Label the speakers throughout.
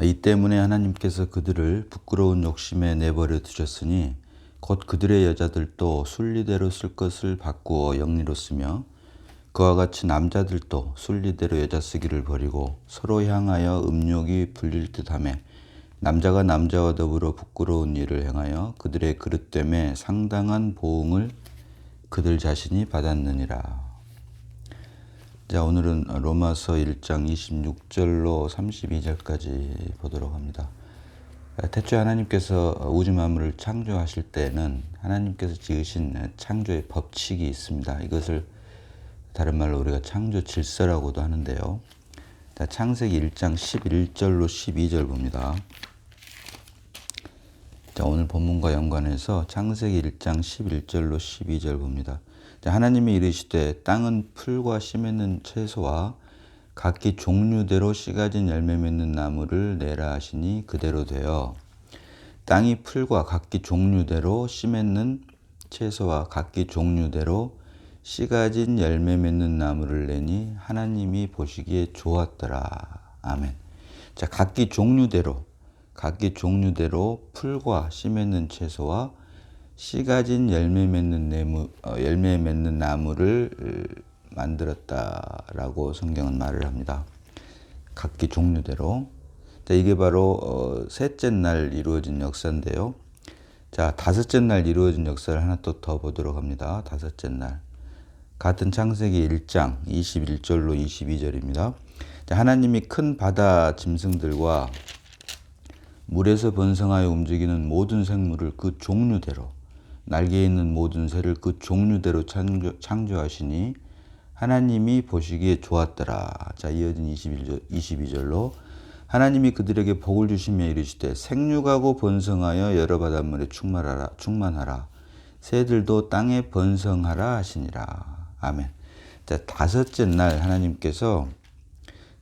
Speaker 1: 이 때문에 하나님께서 그들을 부끄러운 욕심에 내버려 두셨으니 곧 그들의 여자들도 순리대로 쓸 것을 바꾸어 영리로 쓰며 그와 같이 남자들도 순리대로 여자 쓰기를 버리고 서로 향하여 음욕이 불릴 듯하며 남자가 남자와 더불어 부끄러운 일을 행하여 그들의 그릇됨에 상당한 보응을 그들 자신이 받았느니라. 자, 오늘은 로마서 1장 26절로 32절까지 보도록 합니다. 태초에 하나님께서 우주 만물을 창조하실 때는 하나님께서 지으신 창조의 법칙이 있습니다. 이것을 다른 말로 우리가 창조 질서라고도 하는데요. 자, 창세기 1장 11절로 12절 봅니다. 자, 오늘 본문과 연관해서 창세기 1장 11절로 12절 봅니다. 자, 하나님이 이르시되 땅은 풀과 씨 맺는 채소와 각기 종류대로 씨 가진 열매 맺는 나무를 내라 하시니 그대로 되어 땅이 풀과 각기 종류대로 씨 맺는 채소와 각기 종류대로 씨 가진 열매 맺는 나무를 내니 하나님이 보시기에 좋았더라. 아멘. 자, 각기 종류대로 풀과 씨 맺는 채소와 씨 가진 열매 맺는 나무를 만들었다라고 성경은 말을 합니다. 각기 종류대로. 자, 이게 바로 셋째 날 이루어진 역사인데요. 자, 다섯째 날 이루어진 역사를 하나 또 더 보도록 합니다. 다섯째 날. 같은 창세기 1장 21절로 22절입니다. 자, 하나님이 큰 바다 짐승들과 물에서 번성하여 움직이는 모든 생물을 그 종류대로 날개 있는 모든 새를 그 종류대로 창조하시니 하나님이 보시기에 좋았더라. 자, 이어진 22절로 하나님이 그들에게 복을 주시며 이르시되 생육하고 번성하여 여러 바닷물에 충만하라. 새들도 땅에 번성하라 하시니라. 아멘. 자, 다섯째 날 하나님께서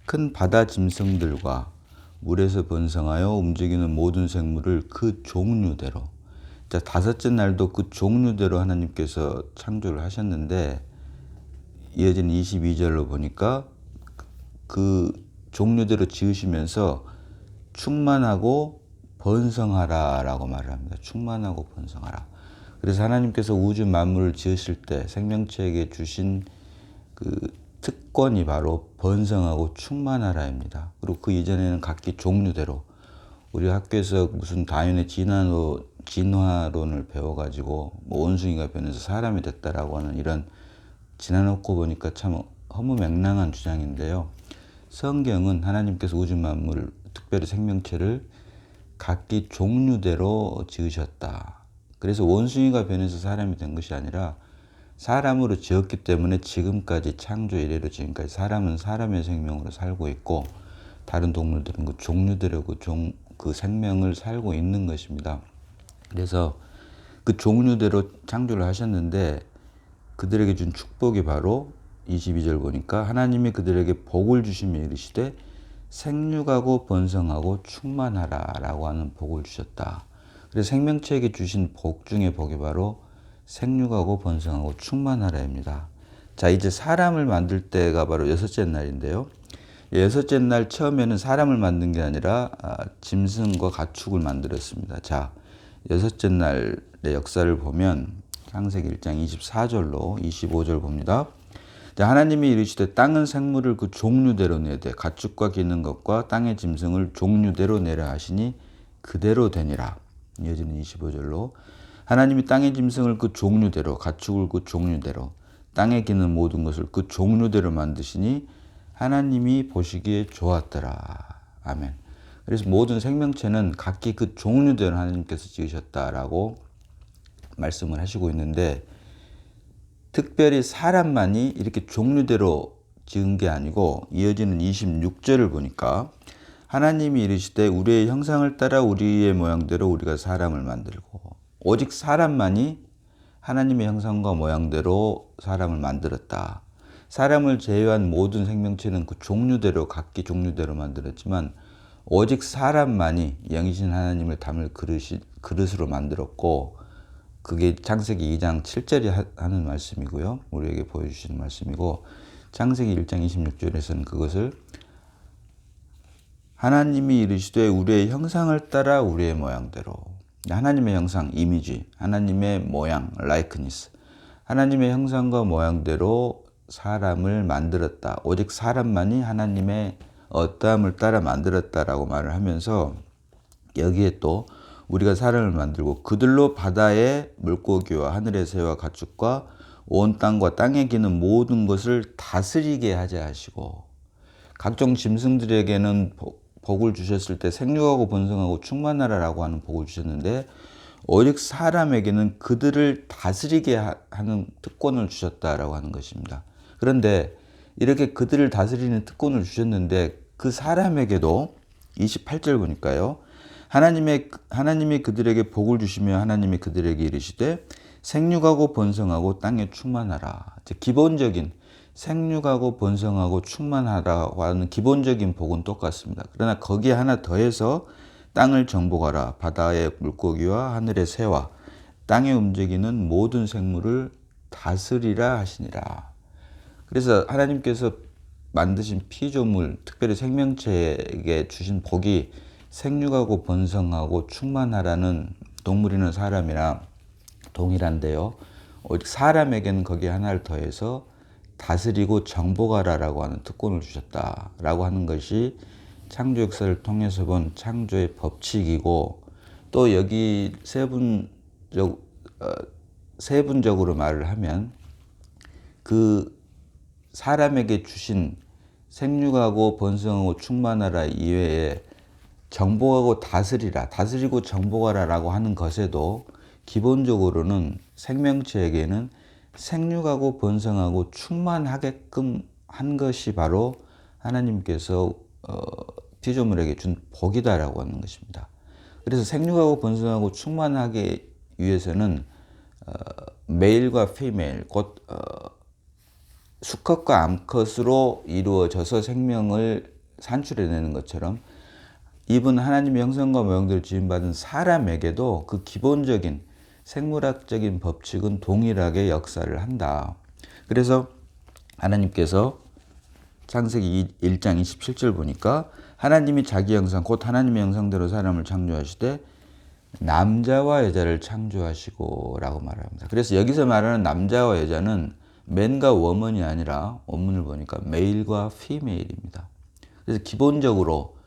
Speaker 1: 큰 바다 짐승들과 물에서 번성하여 움직이는 모든 생물을 그 종류대로. 자, 다섯째 날도 그 종류대로 하나님께서 창조를 하셨는데 이어진 22절로 보니까 그 종류대로 지으시면서 충만하고 번성하라 라고 말을 합니다. 충만하고 번성하라. 그래서 하나님께서 우주 만물을 지으실 때 생명체에게 주신 그 특권이 바로 번성하고 충만하라입니다. 그리고 그 이전에는 각기 종류대로 우리 학교에서 무슨 다윈의 진화론을 배워가지고 뭐 원숭이가 변해서 사람이 됐다라고 하는 이런 지나놓고 보니까 참 허무맹랑한 주장인데요. 성경은 하나님께서 우주 만물, 특별히 생명체를 각기 종류대로 지으셨다. 그래서 원숭이가 변해서 사람이 된 것이 아니라 사람으로 지었기 때문에 지금까지 창조 이래로 지금까지 사람은 사람의 생명으로 살고 있고 다른 동물들은 그 종류대로 그 생명을 살고 있는 것입니다. 그래서 그 종류대로 창조를 하셨는데 그들에게 준 축복이 바로 22절 보니까 하나님이 그들에게 복을 주시며 이르시되 생육하고 번성하고 충만하라 라고 하는 복을 주셨다. 그래서 생명체에게 주신 복 중에 복이 바로 생육하고 번성하고 충만하라입니다. 자, 이제 사람을 만들 때가 바로 여섯째 날인데요. 여섯째 날 처음에는 사람을 만든 게 아니라 짐승과 가축을 만들었습니다. 자, 여섯째 날의 역사를 보면 창세기 1장 24절로 25절 봅니다. 자, 하나님이 이르시되 땅은 생물을 그 종류대로 내되 가축과 기는 것과 땅의 짐승을 종류대로 내라 하시니 그대로 되니라. 이어지는 25절로 하나님이 땅의 짐승을 그 종류대로 가축을 그 종류대로 땅에 기는 모든 것을 그 종류대로 만드시니 하나님이 보시기에 좋았더라. 아멘. 그래서 모든 생명체는 각기 그 종류대로 하나님께서 지으셨다라고 말씀을 하시고 있는데 특별히 사람만이 이렇게 종류대로 지은 게 아니고 이어지는 26절을 보니까 하나님이 이르시되 우리의 형상을 따라 우리의 모양대로 우리가 사람을 만들고 오직 사람만이 하나님의 형상과 모양대로 사람을 만들었다. 사람을 제외한 모든 생명체는 그 종류대로 각기 종류대로 만들었지만 오직 사람만이 영이신 하나님을 담을 그릇으로 만들었고 그게 창세기 2장 7절이 하는 말씀이고요. 우리에게 보여주시는 말씀이고 창세기 1장 26절에서는 그것을 하나님이 이르시되 우리의 형상을 따라 우리의 모양대로. 하나님의 형상, 이미지, 하나님의 모양, 라이크니스. 하나님의 형상과 모양대로 사람을 만들었다. 오직 사람만이 하나님의 어떠함을 따라 만들었다라고 말을 하면서 여기에 또 우리가 사람을 만들고 그들로 바다의 물고기와 하늘의 새와 가축과 온 땅과 땅에 기는 모든 것을 다스리게 하자 하시고 각종 짐승들에게는 복을 주셨을 때 생육하고 번성하고 충만하라라고 하는 복을 주셨는데 오직 사람에게는 그들을 다스리게 하는 특권을 주셨다라고 하는 것입니다. 그런데 이렇게 그들을 다스리는 특권을 주셨는데 그 사람에게도 28절 보니까요. 하나님이 그들에게 복을 주시며 하나님이 그들에게 이르시되 생육하고 번성하고 땅에 충만하라. 기본적인 생육하고 번성하고 충만하라고 하는 기본적인 복은 똑같습니다. 그러나 거기에 하나 더해서 땅을 정복하라. 바다의 물고기와 하늘의 새와 땅에 움직이는 모든 생물을 다스리라 하시니라. 그래서 하나님께서 만드신 피조물, 특별히 생명체에게 주신 복이 생육하고 번성하고 충만하라는 동물이나 사람이랑 동일한데요. 오직 사람에게는 거기에 하나를 더해서 다스리고 정복하라라고 하는 특권을 주셨다라고 하는 것이 창조 역사를 통해서 본 창조의 법칙이고 또 여기 세분적으로 말을 하면 그 사람에게 주신 생육하고 번성하고 충만하라 이외에 정복하고 다스리라, 다스리고 정복하라라고 하는 것에도 기본적으로는 생명체에게는 생육하고 번성하고 충만하게끔 한 것이 바로 하나님께서 피조물에게 준 복이다라고 하는 것입니다. 그래서 생육하고 번성하고 충만하기 위해서는 메일과 피메일, 곧 수컷과 암컷으로 이루어져서 생명을 산출해내는 것처럼 이분 하나님의 형상과 모양대로 지음받은 사람에게도 그 기본적인 생물학적인 법칙은 동일하게 역사를 한다. 그래서 하나님께서 창세기 1장 27절 보니까 하나님이 자기 형상 곧 하나님의 형상대로 사람을 창조하시되 남자와 여자를 창조하시고 라고 말합니다. 그래서 여기서 말하는 남자와 여자는 맨과 워먼이 아니라 원문을 보니까 메일과 피메일입니다. 그래서 기본적으로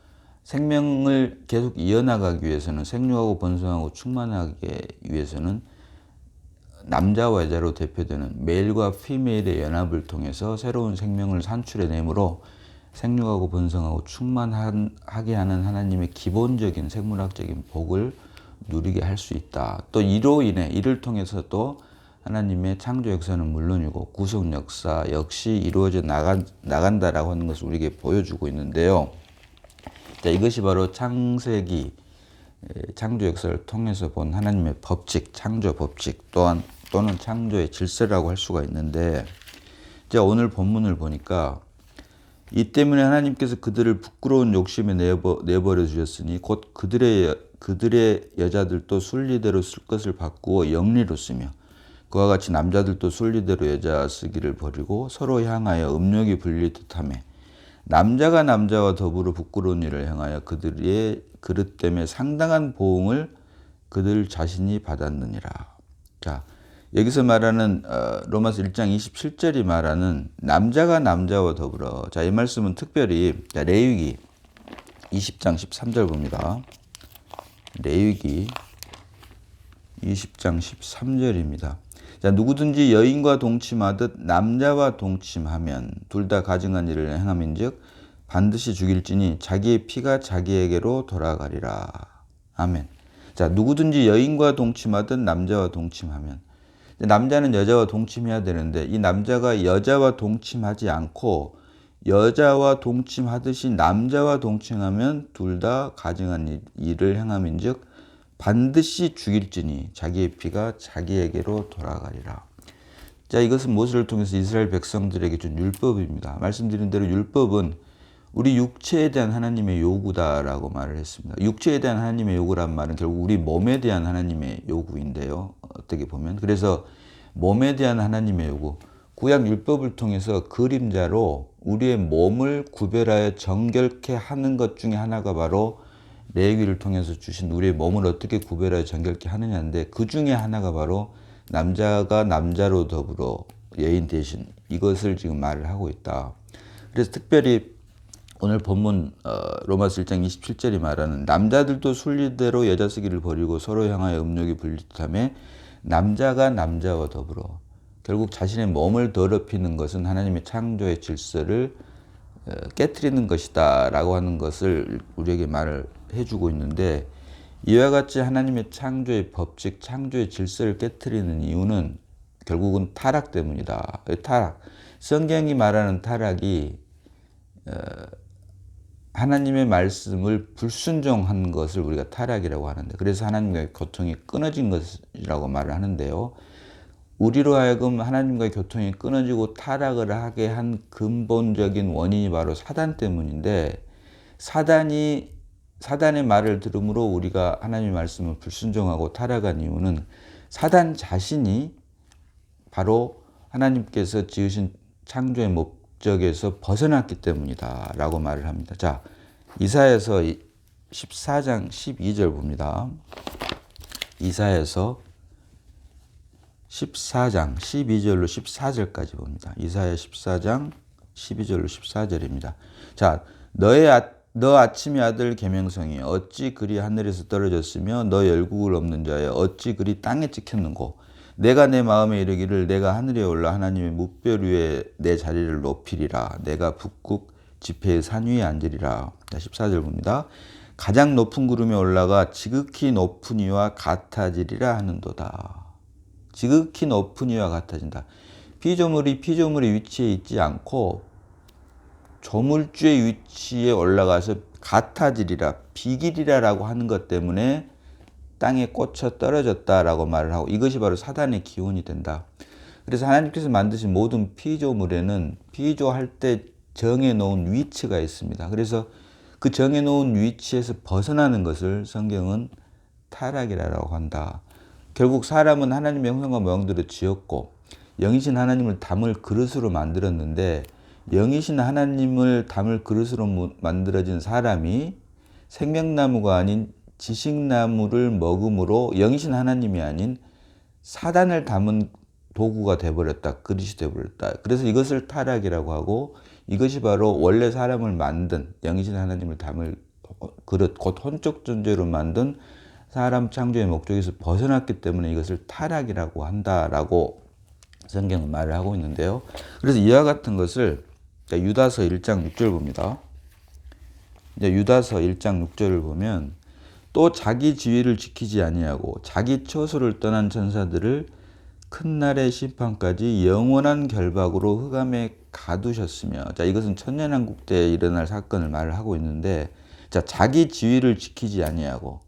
Speaker 1: 생명을 계속 이어나가기 위해서는 생육하고 번성하고 충만하기 위해서는 남자와 여자로 대표되는 메일과 피메일의 연합을 통해서 새로운 생명을 산출해내므로 생육하고 번성하고 충만하게 하는 하나님의 기본적인 생물학적인 복을 누리게 할 수 있다. 또 이로 인해 이를 통해서 또 하나님의 창조 역사는 물론이고 구속 역사 역시 이루어져 나간다라고 하는 것을 우리에게 보여주고 있는데요. 자, 이것이 바로 창세기 창조 역사를 통해서 본 하나님의 법칙, 창조 법칙 또는 창조의 질서라고 할 수가 있는데 자, 오늘 본문을 보니까 이 때문에 하나님께서 그들을 부끄러운 욕심에 내버려 주셨으니 곧 그들의 여자들도 순리대로 쓸 것을 바꾸어 영리로 쓰며 그와 같이 남자들도 순리대로 여자 쓰기를 버리고 서로 향하여 음욕이 불릴 듯하며 남자가 남자와 더불어 부끄러운 일을 행하여 그들의 그릇 때문에 상당한 보응을 그들 자신이 받았느니라. 자, 여기서 말하는 로마서 1장 27절이 말하는 남자가 남자와 더불어. 자, 이 말씀은 특별히 레위기 20장 13절 봅니다. 레위기 20장 13절입니다. 자, 누구든지 여인과 동침하듯 남자와 동침하면 둘 다 가증한 일을 행함인즉 반드시 죽일지니 자기의 피가 자기에게로 돌아가리라. 아멘. 자, 누구든지 여인과 동침하듯 남자와 동침하면 남자는 여자와 동침해야 되는데 이 남자가 여자와 동침하지 않고 여자와 동침하듯이 남자와 동침하면 둘 다 가증한 일을 행함인즉 반드시 죽일지니 자기의 피가 자기에게로 돌아가리라. 자, 이것은 모세를 통해서 이스라엘 백성들에게 준 율법입니다. 말씀드린 대로 율법은 우리 육체에 대한 하나님의 요구다라고 말을 했습니다. 육체에 대한 하나님의 요구란 말은 결국 우리 몸에 대한 하나님의 요구인데요. 어떻게 보면. 그래서 몸에 대한 하나님의 요구, 구약 율법을 통해서 그림자로 우리의 몸을 구별하여 정결케 하는 것 중에 하나가 바로 레위기를 통해서 주신 우리의 몸을 어떻게 구별하여 정결케 하느냐인데, 그 중에 하나가 바로 남자가 남자로 더불어 여인 대신, 이것을 지금 말을 하고 있다. 그래서 특별히 오늘 본문 로마서 1장 27절이 말하는 남자들도 순리대로 여자 쓰기를 버리고 서로 향하여 음욕이 불리듯하며 남자가 남자와 더불어, 결국 자신의 몸을 더럽히는 것은 하나님의 창조의 질서를 깨트리는 것이다 라고 하는 것을 우리에게 말을 해주고 있는데, 이와 같이 하나님의 창조의 법칙, 창조의 질서를 깨트리는 이유는 결국은 타락 때문이다. 타락. 성경이 말하는 타락이 하나님의 말씀을 불순종한 것을 우리가 타락이라고 하는데, 그래서 하나님과의 교통이 끊어진 것이라고 말을 하는데요. 우리로 하여금 하나님과의 교통이 끊어지고 타락을 하게 한 근본적인 원인이 바로 사단 때문인데, 사단의 말을 들음으로 우리가 하나님의 말씀을 불순종하고 타락한 이유는 사단 자신이 바로 하나님께서 지으신 창조의 목적에서 벗어났기 때문이다 라고 말을 합니다. 자, 이사야서 14장 12절 봅니다. 이사야서 14장 12절로 14절까지 봅니다. 이사야 14장 12절로 14절입니다. 자, 너 아침의 아들 계명성이 어찌 그리 하늘에서 떨어졌으며 너 열국을 없는 자여 어찌 그리 땅에 찍혔는고, 내가 내 마음에 이르기를 내가 하늘에 올라 하나님의 뭇별 위에 내 자리를 높이리라. 내가 북극 지폐의 산 위에 앉으리라. 14절 봅니다. 가장 높은 구름에 올라가 지극히 높은 이와 같아지리라 하는도다. 지극히 높은 이와 같아진다. 피조물이 피조물의 위치에 있지 않고 조물주의 위치에 올라가서 같아지리라, 비기리라라고 하는 것 때문에 땅에 꽂혀 떨어졌다라고 말을 하고, 이것이 바로 사단의 기원이 된다. 그래서 하나님께서 만드신 모든 피조물에는 피조할 때 정해놓은 위치가 있습니다. 그래서 그 정해놓은 위치에서 벗어나는 것을 성경은 타락이라고 한다. 결국 사람은 하나님의 형상과 모양대로 지었고 영이신 하나님을 담을 그릇으로 만들었는데, 영이신 하나님을 담을 그릇으로 만들어진 사람이 생명나무가 아닌 지식나무를 먹음으로 영이신 하나님이 아닌 사단을 담은 도구가 되어버렸다. 그릇이 되어버렸다. 그래서 이것을 타락이라고 하고, 이것이 바로 원래 사람을 만든 영이신 하나님을 담을 그릇, 곧 혼적 존재로 만든 사람 창조의 목적에서 벗어났기 때문에 이것을 타락이라고 한다라고 성경은 말을 하고 있는데요. 그래서 이와 같은 것을 유다서 1장 6절 봅니다. 유다서 1장 6절을 보면, 또 자기 지위를 지키지 아니하고 자기 처소를 떠난 천사들을 큰 날의 심판까지 영원한 결박으로 흑암에 가두셨으며, 자, 이것은 천년왕국 때 일어날 사건을 말을 하고 있는데, 자, 자기 지위를 지키지 아니하고,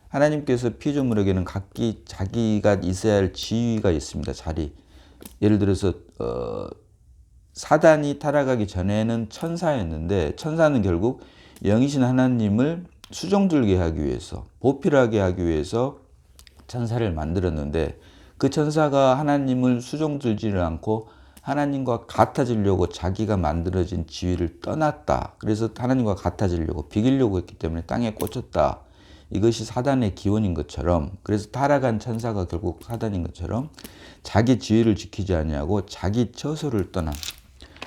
Speaker 1: 하나님께서 피조물에게는 각기 자기가 있어야 할 지위가 있습니다. 자리. 예를 들어서 사단이 타락하기 전에는 천사였는데, 천사는 결국 영이신 하나님을 수종들게 하기 위해서, 보필하게 하기 위해서 천사를 만들었는데, 그 천사가 하나님을 수종들지를 않고 하나님과 같아지려고 자기가 만들어진 지위를 떠났다. 그래서 하나님과 같아지려고, 비기려고 했기 때문에 땅에 꽂혔다. 이것이 사단의 기원인 것처럼, 그래서 타락한 천사가 결국 사단인 것처럼 자기 지위를 지키지 아니하고 자기 처소를 떠난,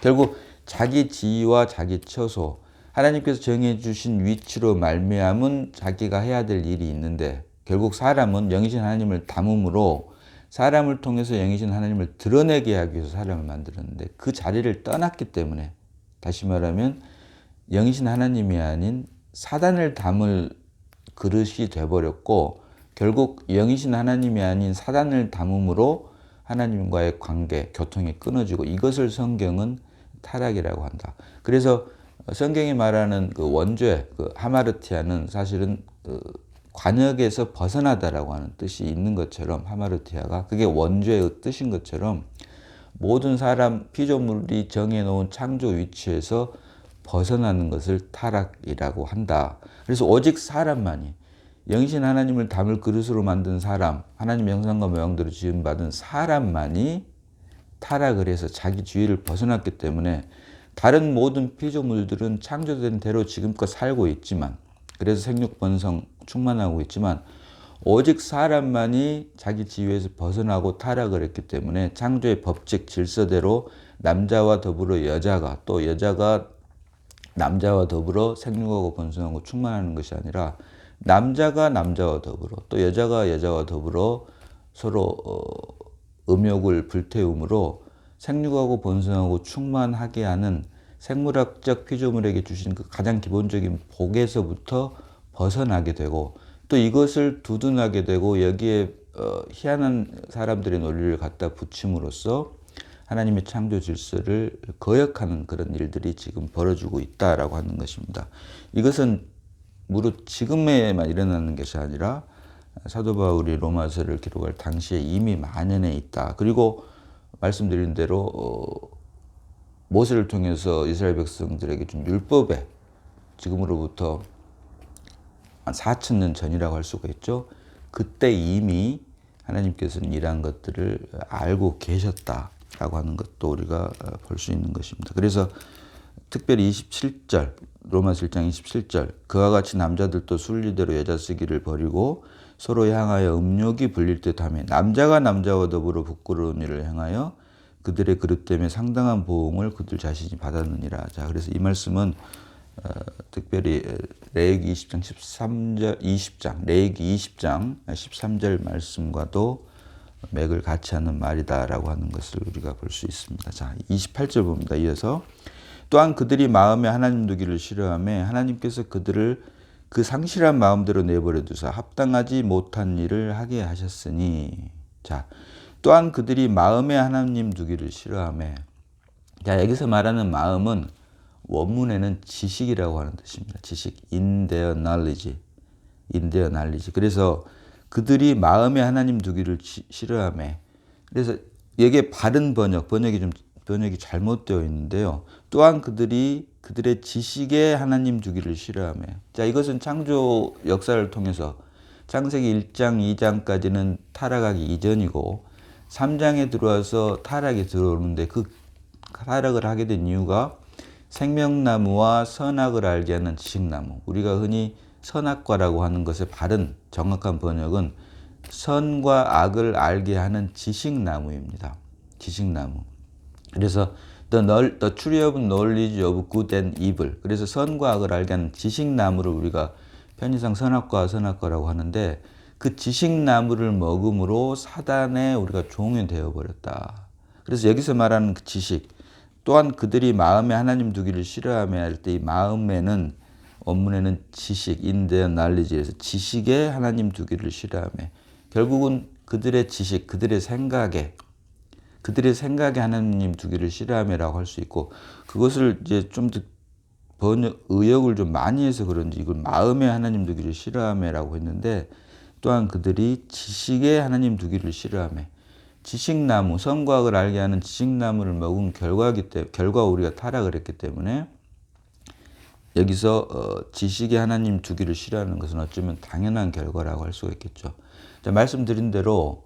Speaker 1: 결국 자기 지위와 자기 처소, 하나님께서 정해주신 위치로 말미암은 자기가 해야 될 일이 있는데, 결국 사람은 영이신 하나님을 담음으로 사람을 통해서 영이신 하나님을 드러내게 하기 위해서 사람을 만들었는데, 그 자리를 떠났기 때문에, 다시 말하면 영이신 하나님이 아닌 사단을 담을 그릇이 돼버렸고, 결국 영이신 하나님이 아닌 사단을 담음으로 하나님과의 관계, 교통이 끊어지고, 이것을 성경은 타락이라고 한다. 그래서 성경이 말하는 그 원죄, 그 하마르티아는 사실은 관역에서 벗어나다라고 하는 뜻이 있는 것처럼, 하마르티아가 그게 원죄의 뜻인 것처럼, 모든 사람 피조물이 정해놓은 창조 위치에서 벗어나는 것을 타락이라고 한다. 그래서 오직 사람만이, 영이신 하나님을 담을 그릇으로 만든 사람, 하나님의 형상과 모양대로 지음받은 사람만이 타락을 해서 자기 지위를 벗어났기 때문에 다른 모든 피조물들은 창조된 대로 지금껏 살고 있지만, 그래서 생육 번성 충만하고 있지만, 오직 사람만이 자기 지위에서 벗어나고 타락을 했기 때문에 창조의 법칙 질서대로 남자와 더불어 여자가, 또 여자가 남자와 더불어 생육하고 번성하고 충만하는 것이 아니라 남자가 남자와 더불어, 또 여자가 여자와 더불어 서로 음욕을 불태움으로 생육하고 번성하고 충만하게 하는 생물학적 피조물에게 주신 그 가장 기본적인 복에서부터 벗어나게 되고, 또 이것을 두둔하게 되고 여기에 희한한 사람들의 논리를 갖다 붙임으로써 하나님의 창조 질서를 거역하는 그런 일들이 지금 벌어지고 있다라고 하는 것입니다. 이것은 무릇 지금에만 일어나는 것이 아니라 사도 바울이 로마서를 기록할 당시에 이미 만연해 있다. 그리고 말씀드린 대로 모세를 통해서 이스라엘 백성들에게 준 율법에 지금으로부터 한 4,000년 전이라고 할 수가 있죠. 그때 이미 하나님께서는 이러한 것들을 알고 계셨다라고 하는 것도 우리가 볼 수 있는 것입니다. 그래서 특별히 27절, 로마서 1장 27절, 그와 같이 남자들도 순리대로 여자 쓰기를 버리고 서로 향하여 음욕이 불릴 듯하며 남자가 남자와 더불어 부끄러운 일을 행하여 그들의 그릇 때문에 상당한 보응을 그들 자신이 받았느니라. 자, 그래서 이 말씀은 특별히 레위기 20장 13절 20장 레위기 20장 13절 말씀과도 맥을 같이 하는 말이다라고 하는 것을 우리가 볼 수 있습니다. 자, 28절 봅니다. 이어서 또한 그들이 마음에 하나님 두기를 싫어하며 하나님께서 그들을 그 상실한 마음대로 내버려 두사 합당하지 못한 일을 하게 하셨으니. 자, 또한 그들이 마음에 하나님 두기를 싫어하며, 자, 여기서 말하는 마음은 원문에는 지식이라고 하는 뜻입니다. 지식, in their knowledge, in their knowledge. 그래서 그들이 마음에 하나님 두기를 싫어하며, 그래서 여기에 바른 번역이 잘못되어 있는데요. 또한 그들의 지식에 하나님 두기를 싫어하며. 자, 이것은 창조 역사를 통해서 창세기 1장, 2장까지는 타락하기 이전이고 3장에 들어와서 타락이 들어오는데 그 타락을 하게 된 이유가 생명나무와 선악을 알게 하는 지식나무. 우리가 흔히 선악과라고 하는 것의 바른 정확한 번역은 선과 악을 알게 하는 지식나무입니다. 지식나무. 그래서 the tree of knowledge of good and evil. 그래서 선과 악을 알게 하는 지식나무를 우리가 편의상 선악과라고 하는데, 그 지식나무를 먹음으로 사단에 우리가 종이 되어버렸다. 그래서 여기서 말하는 그 지식, 또한 그들이 마음에 하나님 두기를 싫어하며 할 때 이 마음에는 원문에는 지식, in their knowledge에서 지식에 하나님 두기를 싫어하며, 결국은 그들의 지식, 그들의 생각에 하나님 두기를 싫어하며라고 할 수 있고, 그것을 이제 좀 더 의역을 좀 많이 해서 그런지 이걸 마음에 하나님 두기를 싫어하며라고 했는데, 또한 그들이 지식에 하나님 두기를 싫어하며, 지식나무, 선과 악을 알게 하는 지식나무를 먹은 결과 우리가 타락을 했기 때문에 여기서 지식에 하나님 두기를 싫어하는 것은 어쩌면 당연한 결과라고 할 수가 있겠죠. 자, 말씀드린 대로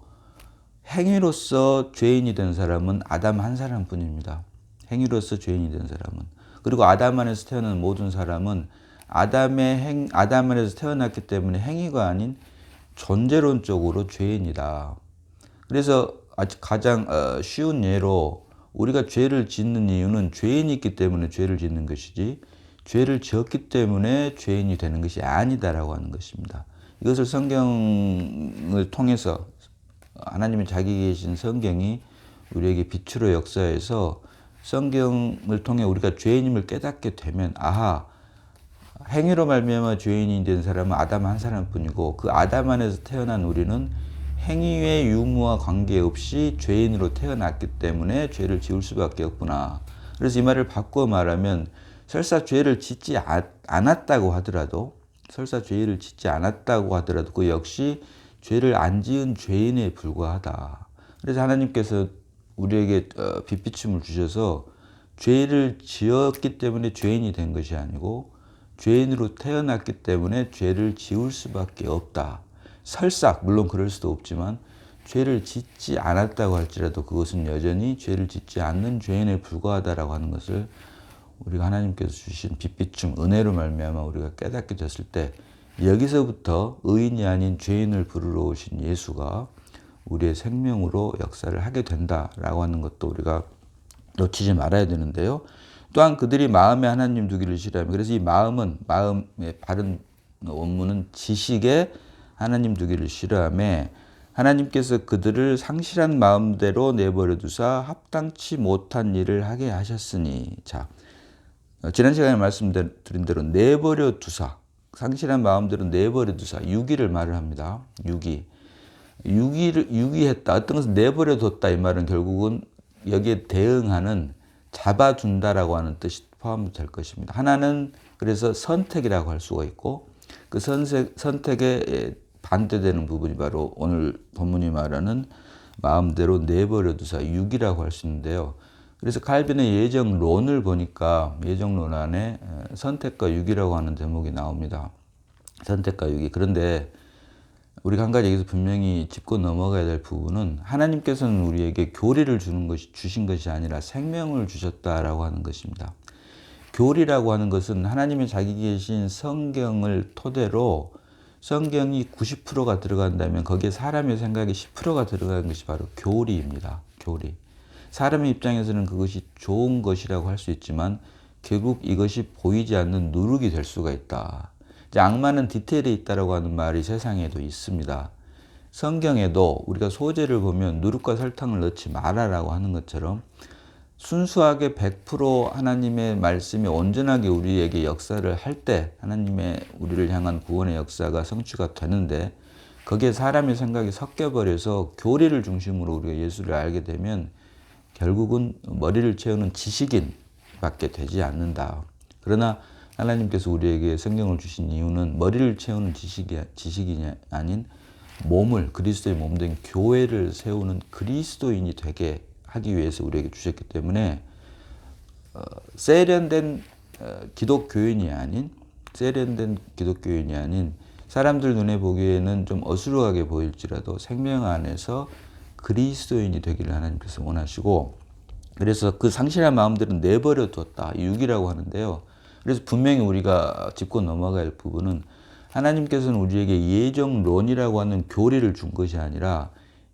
Speaker 1: 행위로서 죄인이 된 사람은 아담 한 사람뿐입니다. 행위로서 죄인이 된 사람은. 그리고 아담 안에서 태어난 모든 사람은 아담 안에서 태어났기 때문에 행위가 아닌 존재론적으로 죄인이다. 그래서 가장 쉬운 예로 우리가 죄를 짓는 이유는 죄인이 있기 때문에 죄를 짓는 것이지 죄를 지었기 때문에 죄인이 되는 것이 아니다라고 하는 것입니다. 이것을 성경을 통해서 하나님의 자기 계신 성경이 우리에게 빛으로 역사해서 성경을 통해 우리가 죄인임을 깨닫게 되면, 아하, 행위로 말미암아 죄인이 된 사람은 아담 한 사람뿐이고 그 아담 안에서 태어난 우리는 행위의 유무와 관계없이 죄인으로 태어났기 때문에 죄를 지을 수밖에 없구나. 그래서 이 말을 바꿔 말하면 설사 죄를 짓지 않았다고 하더라도 그 역시 죄를 안 지은 죄인에 불과하다. 그래서 하나님께서 우리에게 빛비춤을 주셔서 죄를 지었기 때문에 죄인이 된 것이 아니고 죄인으로 태어났기 때문에 죄를 지을 수밖에 없다. 설사 물론 그럴 수도 없지만 죄를 짓지 않았다고 할지라도 그것은 여전히 죄를 짓지 않는 죄인에 불과하다라고 하는 것을 우리가 하나님께서 주신 빛비춤 은혜로 말미암아 우리가 깨닫게 됐을 때 여기서부터 의인이 아닌 죄인을 부르러 오신 예수가 우리의 생명으로 역사를 하게 된다라고 하는 것도 우리가 놓치지 말아야 되는데요. 또한 그들이 마음에 하나님 두기를 싫어하며, 그래서 이 마음의 바른 원문은 지식에 하나님 두기를 싫어하며 하나님께서 그들을 상실한 마음대로 내버려 두사 합당치 못한 일을 하게 하셨으니. 자, 지난 시간에 말씀드린 대로 내버려 두사, 상실한 마음대로 내버려 두사, 유기를 말을 합니다. 유기했다. 어떤 것을 내버려 뒀다. 이 말은 결국은 여기에 대응하는 잡아둔다라고 하는 뜻이 포함될 것입니다. 하나는 그래서 선택이라고 할 수가 있고 그 선택에 반대되는 부분이 바로 오늘 본문이 말하는 마음대로 내버려 두사 유기라고 할 수 있는데요. 그래서 칼빈의 예정론을 보니까 예정론 안에 선택과 유기라고 하는 대목이 나옵니다. 선택과 유기. 그런데 우리가 한 가지 여기서 분명히 짚고 넘어가야 될 부분은 하나님께서는 우리에게 교리를 주신 것이 아니라 생명을 주셨다라고 하는 것입니다. 교리라고 하는 것은 하나님의 자기 계신 성경을 토대로 성경이 90%가 들어간다면 거기에 사람의 생각이 10%가 들어가는 것이 바로 교리입니다. 교리. 사람의 입장에서는 그것이 좋은 것이라고 할 수 있지만 결국 이것이 보이지 않는 누룩이 될 수가 있다. 이제 악마는 디테일에 있다라고 하는 말이 세상에도 있습니다. 성경에도 우리가 소재를 보면 누룩과 설탕을 넣지 마라라고 하는 것처럼 순수하게 100% 하나님의 말씀이 온전하게 우리에게 역사를 할 때 하나님의 우리를 향한 구원의 역사가 성취가 되는데 거기에 사람의 생각이 섞여버려서 교리를 중심으로 우리가 예수를 알게 되면 결국은 머리를 채우는 지식인 밖에 되지 않는다. 그러나 하나님께서 우리에게 성경을 주신 이유는 머리를 채우는 지식이 아닌 몸을, 그리스도의 몸된 교회를 세우는 그리스도인이 되게 하기 위해서 우리에게 주셨기 때문에 세련된 기독교인이 아닌 사람들 눈에 보기에는 좀 어수룩하게 보일지라도 생명 안에서 그리스도인이 되기를 하나님께서 원하시고, 그래서 그 상실한 마음들은 내버려 뒀다. 유기라고 하는데요. 그래서 분명히 우리가 짚고 넘어가야 할 부분은 하나님께서는 우리에게 예정론이라고 하는 교리를 준 것이 아니라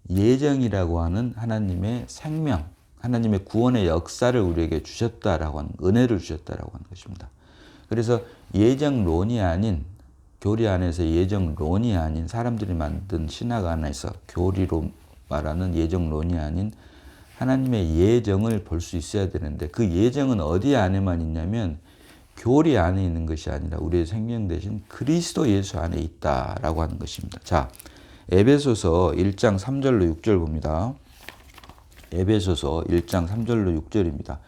Speaker 1: 예정이라고 하는 하나님의 생명, 하나님의 구원의 역사를 우리에게 주셨다라고 하는, 은혜를 주셨다라고 하는 것입니다. 그래서 예정론이 아닌, 교리 안에서 예정론이 아닌, 사람들이 만든 신학 안에서 교리로 말하는 예정론이 아닌 하나님의 예정을 볼 수 있어야 되는데 그 예정은 어디 안에만 있냐면 교리 안에 있는 것이 아니라 우리의 생명 대신 그리스도 예수 안에 있다라고 하는 것입니다. 자, 에베소서 1장 3절로 6절 봅니다. 에베소서 1장 3절로 6절입니다.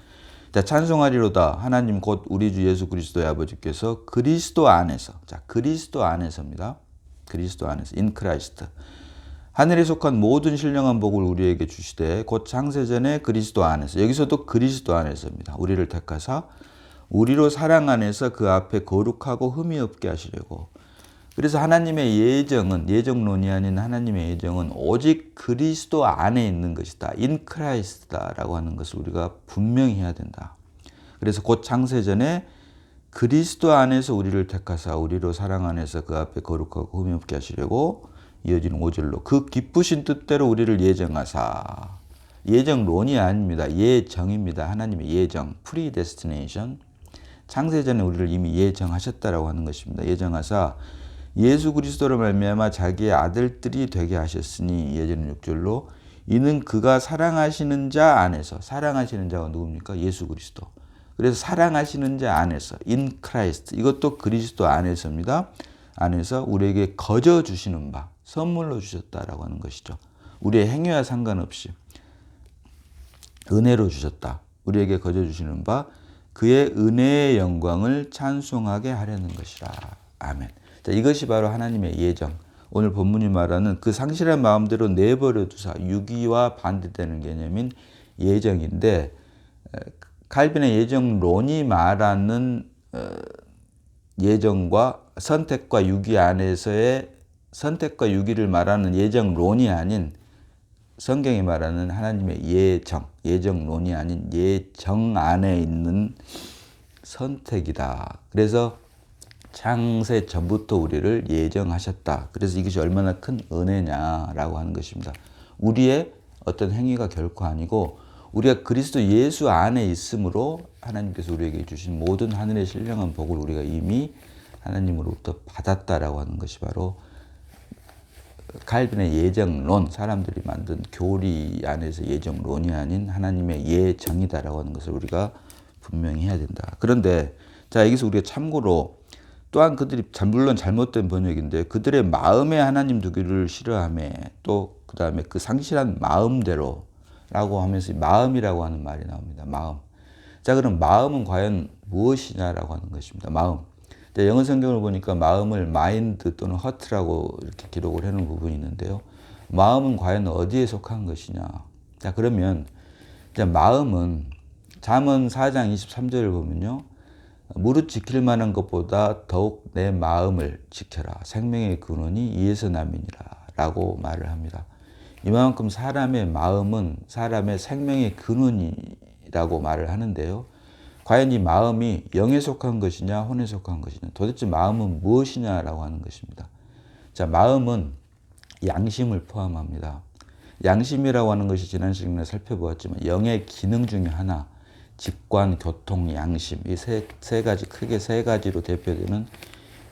Speaker 1: 자, 찬송하리로다 하나님 곧 우리 주 예수 그리스도의 아버지께서 그리스도 안에서, 자, 그리스도 안에서입니다. 그리스도 안에서, in Christ. 하늘에 속한 모든 신령한 복을 우리에게 주시되 곧 창세전에 그리스도 안에서, 여기서도 그리스도 안에서입니다. 우리를 택하사 우리로 사랑 안에서 그 앞에 거룩하고 흠이 없게 하시려고. 그래서 하나님의 예정은, 예정론이 아닌 하나님의 예정은 오직 그리스도 안에 있는 것이다. in Christ다라고 하는 것을 우리가 분명히 해야 된다. 그래서 곧 창세전에 그리스도 안에서 우리를 택하사 우리로 사랑 안에서 그 앞에 거룩하고 흠이 없게 하시려고, 이어지는 5절로 그 기쁘신 뜻대로 우리를 예정하사. 예정론이 아닙니다. 예정입니다. 하나님의 예정, predestination. 창세전에 우리를 이미 예정하셨다라고 하는 것입니다. 예정하사 예수 그리스도로 말미암아 자기의 아들들이 되게 하셨으니, 이어지는 6절로 이는 그가 사랑하시는 자 안에서, 사랑하시는 자가 누굽니까? 예수 그리스도. 그래서 사랑하시는 자 안에서, in Christ, 이것도 그리스도 안에서입니다. 안에서 우리에게 거저 주시는 바, 선물로 주셨다라고 하는 것이죠. 우리의 행위와 상관없이 은혜로 주셨다. 우리에게 거저 주시는 바 그의 은혜의 영광을 찬송하게 하려는 것이라. 아멘. 자, 이것이 바로 하나님의 예정. 오늘 본문이 말하는 그 상실한 마음대로 내버려 두사, 유기와 반대되는 개념인 예정인데, 칼빈의 예정론이 말하는 예정과 선택과 유기 안에서의 선택과 유기를 말하는 예정론이 아닌 성경이 말하는 하나님의 예정론이 아닌 예정 안에 있는 선택이다. 그래서 창세 전부터 우리를 예정하셨다. 그래서 이것이 얼마나 큰 은혜냐라고 하는 것입니다. 우리의 어떤 행위가 결코 아니고 우리가 그리스도 예수 안에 있으므로 하나님께서 우리에게 주신 모든 하늘의 신령한 복을 우리가 이미 하나님으로부터 받았다라고 하는 것이 바로 칼빈의 예정론, 사람들이 만든 교리 안에서 예정론이 아닌 하나님의 예정이다라고 하는 것을 우리가 분명히 해야 된다. 그런데 자, 여기서 우리가 참고로 또한 그들이 물론 잘못된 번역인데 그들의 마음에 하나님 두기를 싫어하며 또 그 다음에 그 상실한 마음대로 라고 하면서 마음이라고 하는 말이 나옵니다. 마음. 자, 그럼 마음은 과연 무엇이냐라고 하는 것입니다. 마음. 영어 성경을 보니까 마음을 마인드 또는 허트라고 이렇게 기록을 해놓은 부분이 있는데요. 마음은 과연 어디에 속한 것이냐. 자, 그러면 이제 마음은 잠언 4장 23절을 보면요. 무릇 지킬 만한 것보다 더욱 내 마음을 지켜라. 생명의 근원이 이에서 남이니라. 라고 말을 합니다. 이만큼 사람의 마음은 사람의 생명의 근원이라고 말을 하는데요. 과연 이 마음이 영에 속한 것이냐 혼에 속한 것이냐 도대체 마음은 무엇이냐라고 하는 것입니다. 자, 마음은 양심을 포함합니다. 양심이라고 하는 것이 지난 시간에 살펴보았지만 영의 기능 중에 하나, 직관, 교통, 양심 이 세 가지 크게 세 가지로 대표되는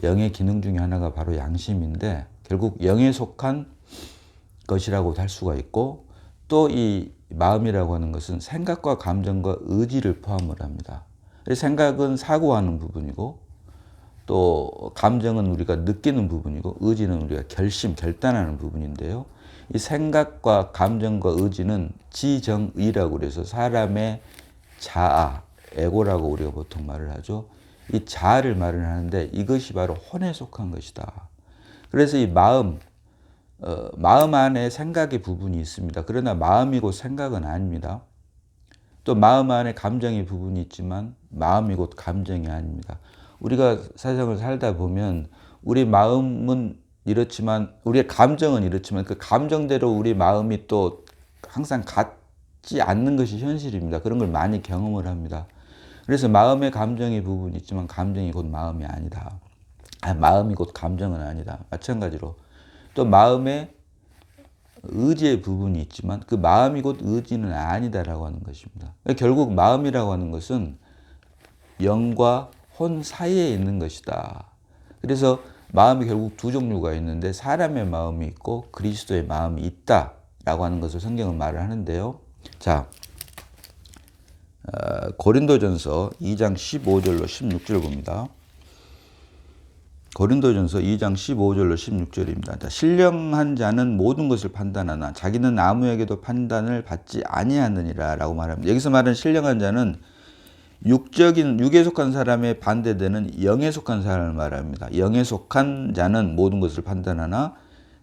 Speaker 1: 영의 기능 중에 하나가 바로 양심인데 결국 영에 속한 것이라고도 할 수가 있고 또 이 마음이라고 하는 것은 생각과 감정과 의지를 포함을 합니다. 생각은 사고하는 부분이고 또 감정은 우리가 느끼는 부분이고 의지는 우리가 결단하는 부분인데요. 이 생각과 감정과 의지는 지정의라고 그래서 사람의 자아, 에고라고 우리가 보통 말을 하죠. 이 자아를 말을 하는데 이것이 바로 혼에 속한 것이다. 그래서 이 마음 안에 생각의 부분이 있습니다. 그러나 마음이 곧 생각은 아닙니다. 또 마음 안에 감정의 부분이 있지만 마음이 곧 감정이 아닙니다. 우리가 세상을 살다 보면 우리 마음은 이렇지만 우리의 감정은 이렇지만 그 감정대로 우리 마음이 또 항상 같지 않는 것이 현실입니다. 그런 걸 많이 경험을 합니다. 그래서 마음에 감정의 부분이 있지만 감정이 곧 마음이 아니다. 마음이 곧 감정은 아니다. 마찬가지로 또 마음에 의지의 부분이 있지만 그 마음이 곧 의지는 아니다라고 하는 것입니다. 결국 마음이라고 하는 것은 영과 혼 사이에 있는 것이다. 그래서 마음이 결국 두 종류가 있는데 사람의 마음이 있고 그리스도의 마음이 있다라고 하는 것을 성경은 말을 하는데요. 자, 고린도전서 2장 15절로 16절 봅니다. 고린도전서 2장 15절로 16절입니다. 자, 신령한 자는 모든 것을 판단하나 자기는 아무에게도 판단을 받지 아니하느니라 라고 말합니다. 여기서 말하는 신령한 자는 육에 속한 사람에 반대되는 영에 속한 사람을 말합니다. 영에 속한 자는 모든 것을 판단하나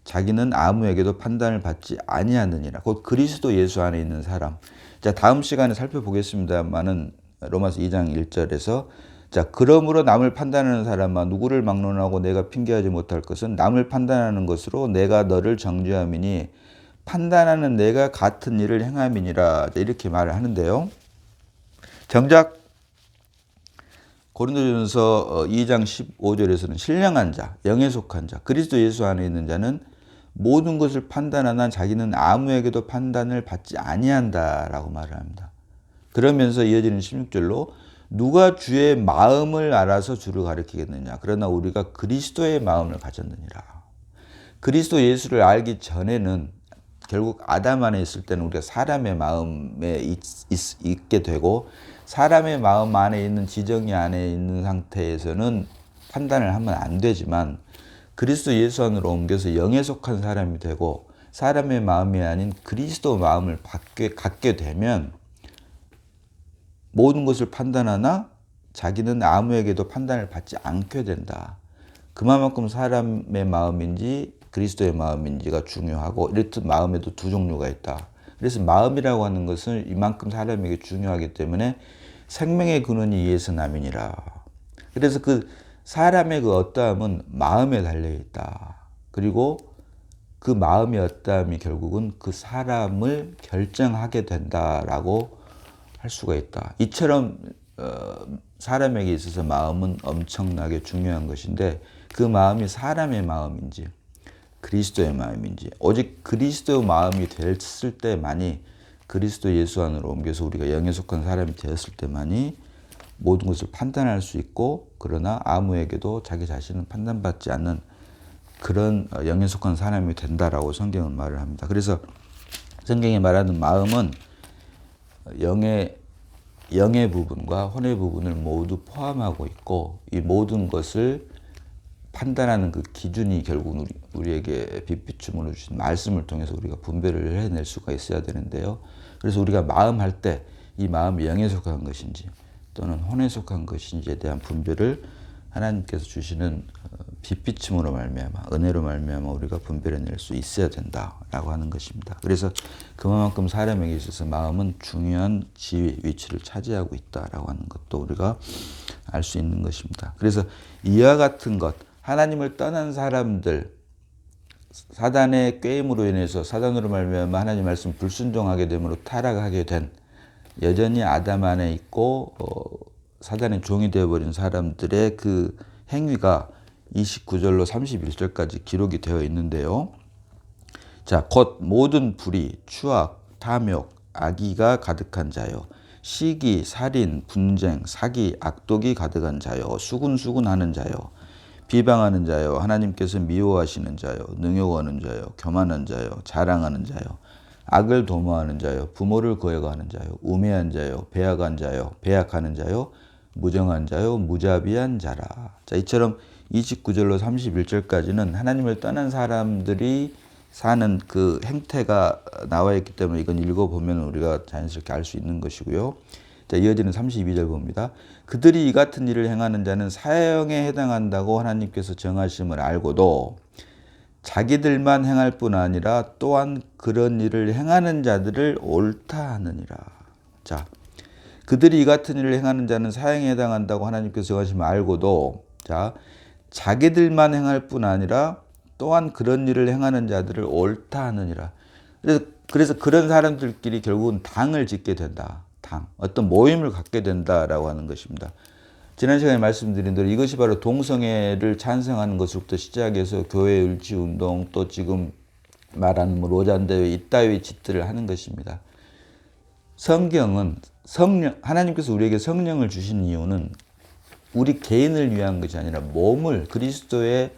Speaker 1: 자기는 아무에게도 판단을 받지 아니하느니라. 곧 그리스도 예수 안에 있는 사람. 자, 다음 시간에 살펴보겠습니다만은 로마서 2장 1절에서 자, 그러므로 남을 판단하는 사람아 누구를 막론하고 내가 핑계하지 못할 것은 남을 판단하는 것으로 내가 너를 정죄함이니 판단하는 내가 같은 일을 행함이니라. 이렇게 말을 하는데요. 정작 고린도전서 2장 15절에서는 신령한 자, 영에 속한 자, 그리스도 예수 안에 있는 자는 모든 것을 판단하나 자기는 아무에게도 판단을 받지 아니한다라고 말을 합니다. 그러면서 이어지는 16절로 누가 주의 마음을 알아서 주를 가리키겠느냐. 그러나 우리가 그리스도의 마음을 가졌느니라. 그리스도 예수를 알기 전에는 결국 아담 안에 있을 때는 우리가 사람의 마음에 있게 되고 사람의 마음 안에 있는 지정이 안에 있는 상태에서는 판단을 하면 안 되지만 그리스도 예수 안으로 옮겨서 영에 속한 사람이 되고 사람의 마음이 아닌 그리스도 마음을 갖게 되면 모든 것을 판단하나 자기는 아무에게도 판단을 받지 않게 된다. 그만큼 사람의 마음인지 그리스도의 마음인지가 중요하고 이렇듯 마음에도 두 종류가 있다. 그래서 마음이라고 하는 것은 이만큼 사람에게 중요하기 때문에 생명의 근원이 이에서 남이니라. 그래서 그 사람의 그 어떠함은 마음에 달려 있다. 그리고 그 마음의 어떠함이 결국은 그 사람을 결정하게 된다라고 할 수가 있다. 이처럼 사람에게 있어서 마음은 엄청나게 중요한 것인데 그 마음이 사람의 마음인지 그리스도의 마음인지 오직 그리스도의 마음이 됐을 때만이 그리스도 예수 안으로 옮겨서 우리가 영에 속한 사람이 되었을 때만이 모든 것을 판단할 수 있고 그러나 아무에게도 자기 자신은 판단받지 않는 그런 영에 속한 사람이 된다라고 성경은 말을 합니다. 그래서 성경이 말하는 마음은 영의 부분과 혼의 부분을 모두 포함하고 있고 이 모든 것을 판단하는 그 기준이 결국 우리에게 빛비춤으로 주신 말씀을 통해서 우리가 분별을 해낼 수가 있어야 되는데요. 그래서 우리가 마음할 때 이 마음이 영에 속한 것인지 또는 혼에 속한 것인지에 대한 분별을 하나님께서 주시는 빛비춤으로 말미암아 은혜로 말미암아 우리가 분별해낼 수 있어야 된다라고 하는 것입니다. 그래서 그만큼 사람에게 있어서 마음은 중요한 지위, 위치를 차지하고 있다라고 하는 것도 우리가 알 수 있는 것입니다. 그래서 이와 같은 것, 하나님을 떠난 사람들, 사단의 꾀임으로 인해서 사단으로 말미암아 하나님 말씀 불순종하게 됨으로 타락하게 된 여전히 아담 안에 있고 사단의 종이 되어버린 사람들의 그 행위가 29절로 31절까지 기록이 되어 있는데요. 자, 곧 모든 불의, 추악, 탐욕, 악의가 가득한 자요. 시기, 살인, 분쟁, 사기, 악독이 가득한 자요. 수군수군하는 자요. 비방하는 자요. 하나님께서 미워하시는 자요. 능욕하는 자요. 교만한 자요. 자랑하는 자요. 악을 도모하는 자요. 부모를 거역하는 자요. 우매한 자요. 배약한 자요. 배약하는 자요. 무정한 자요. 무자비한 자라. 자, 이처럼 29절로 31절까지는 하나님을 떠난 사람들이 사는 그 행태가 나와 있기 때문에 이건 읽어보면 우리가 자연스럽게 알 수 있는 것이고요. 자, 이어지는 32절 봅니다. 그들이 이 같은 일을 행하는 자는 사형에 해당한다고 하나님께서 정하심을 알고도 자기들만 행할 뿐 아니라 또한 그런 일을 행하는 자들을 옳다 하느니라. 자, 그들이 이 같은 일을 행하는 자는 사형에 해당한다고 하나님께서 정하심을 알고도 자, 자기들만 행할 뿐 아니라 또한 그런 일을 행하는 자들을 옳다 하느니라. 그래서 그런 사람들끼리 결국은 당을 짓게 된다. 당. 어떤 모임을 갖게 된다라고 하는 것입니다. 지난 시간에 말씀드린 대로 이것이 바로 동성애를 찬성하는 것으로부터 시작해서 교회 율지운동 또 지금 말하는 로잔대회 이따위 짓들을 하는 것입니다. 성경은 하나님께서 우리에게 성령을 주신 이유는 우리 개인을 위한 것이 아니라 몸을 그리스도의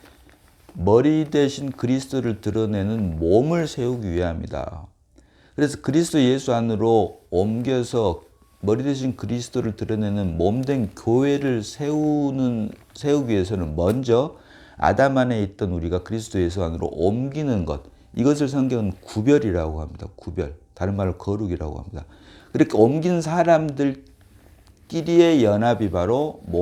Speaker 1: 머리 대신 그리스도를 드러내는 몸을 세우기 위함이다. 그래서 그리스도 예수 안으로 옮겨서 머리 대신 그리스도를 드러내는 몸된 교회를 세우기 위해서는 먼저 아담 안에 있던 우리가 그리스도 예수 안으로 옮기는 것, 이것을 성경은 구별이라고 합니다. 구별, 다른 말로 거룩이라고 합니다. 그렇게 옮긴 사람들끼리의 연합이 바로